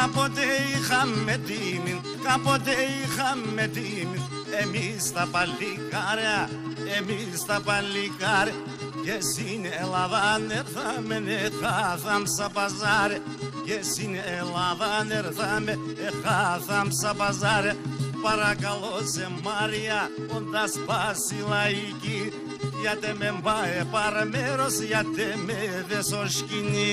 Κάποτε είχαμε τίμη, κάποτε είχαμε τίμη, εμείς τα παλικάρια, εμείς τα παλικάρια. Και στην Ελλάδα έρθαμε, χάθαμ σα παζάρε. Και στην Ελλάδα έρθαμε, χάθαμ σα παζάρε. Παρακαλώ σε Μάρια, όντας πάση λαϊκή, γιατί με πάει παραμέρος, γιατί με δε στο σκηνή.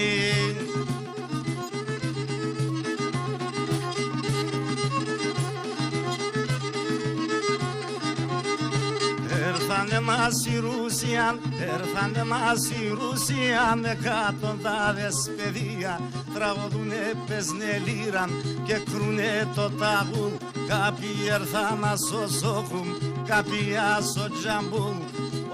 Έρθανε μας οι Ρούσιαν, έρθανε μας οι Ρούσιαν, εκατοντάδες παιδεία τραγωδούνε, παίζνε λύραν και κρούνε το ταγούλ. Κάποιοι έρθαν στο Σόχουμ, κάποιοι στο Τζαμπούλ.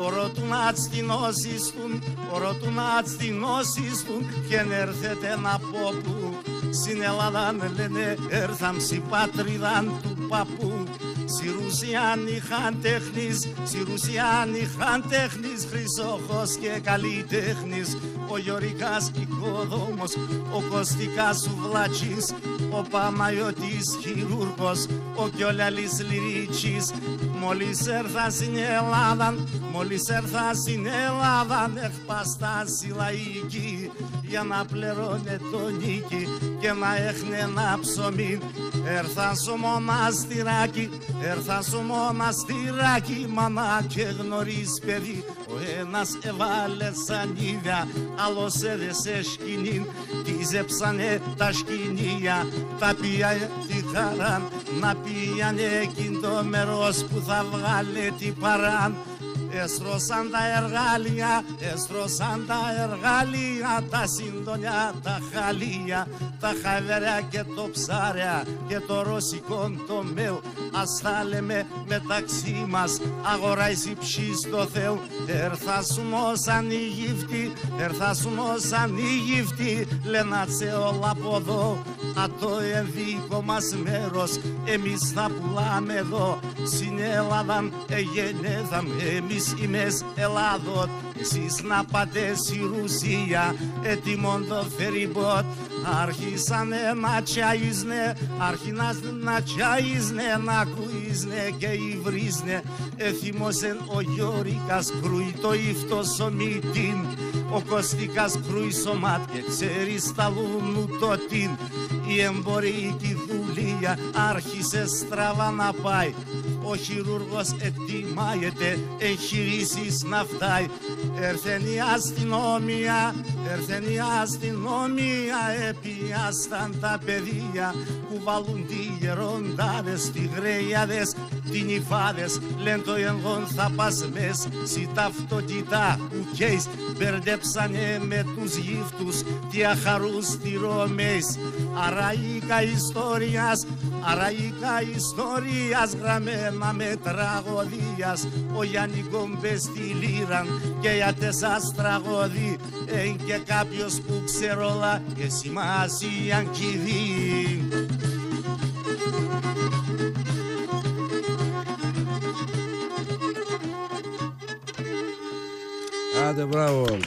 Ορωτούν ατστινώσιστούν, ορωτούν ατστινώσιστούν και έρθετε να πω που. Στην Ελλάδα λένε έρθαν στη πατρίδαν του παππού. Στη Ρουσιάν είχαν τέχνης, στη Ρουσιάν είχαν τέχνης, Χρυσόχος και καλλιτέχνης. Ο Γιωρικάς οικοδόμος, ο Κωστικάς Βλατσής, ο Παμαϊώτης χειρούργος, ο Κιόλαλης λυρίτσης. Μόλις έρθα στην Ελλάδα, μόλις έρθα στην Ελλάδα, εκπαστάσει λαϊκή για να πληρώνε το νίκη και να έχνε ένα ψωμί. Έρθαν στο μοναστηράκι, έρθαν στο μοναστηράκι, μάνα και γνωρίς παιδί. Ο ένας έβαλε σανίδια, άλλος έδεσε σκηνήν, τίζεψανε τα σκηνία, τα πήγανε τη χαρά, να πήγανε εκείν το μέρος που θα βγάλε την παράν. Έστρωσαν τα εργάλια, έστρωσαν τα εργάλια, τα συντονιά, τα χαλία, τα χαβεριά και το ψάρια και το ρωσικό το μέλ. Ας τα λέμε μεταξύ μας, αγορά εσύ ψης το Θεό. Έρθασουν όσαν οι γύφτοι, έρθασουν όσαν οι γύφτοι, λένατσε όλα από εδώ. Α το ενδίκο μας μέρος, εμείς θα πουλάμε εδώ. Στην Ελλάδα εγενέθαμε, εμείς ημες Ελλάδος. Εσείς να πάτε στη Ρουσία, έτοιμον το φεριμπότ. Άρχισανε να τσάιζνε, άρχισαν να τσάιζνε, να κουίζνε και υβρίζνε. Εθιμώσεν ο Γιώρικας κρούει το ύφτος ο μυτίν. Ο Κωστικάς κρούει σωμάτ και ξέρεις τα λούνου το τιν. Η εμπορική δουλεία άρχισε στραβά να πάει. Ο χειρούργος ετοιμάγεται εγχειρήσεις να φτάει. Έρθεν η αστυνομία, έρθεν η αστυνομία, επιάσταν τα παιδεία που βάλουν τι γεροντάδες, τι γρέιαδες, τι νυφάδες. Λένε το εγγόν θα πας μες, στη ταυτότητα που καίς. Μπερδέψανε με τους γύφτους, τι αχαρούς, τι Ρωμαίς. Αραΐκα ιστορίας, αραΐκα ιστορίας, γραμμένα με τραγωδίας. Ο Γιάννη Κομπές τη λύραν και για τεσάς τραγωδί. Εν και κάποιος που ξερόλα και σημασίαν κηδεί. Άντε, μπράβο.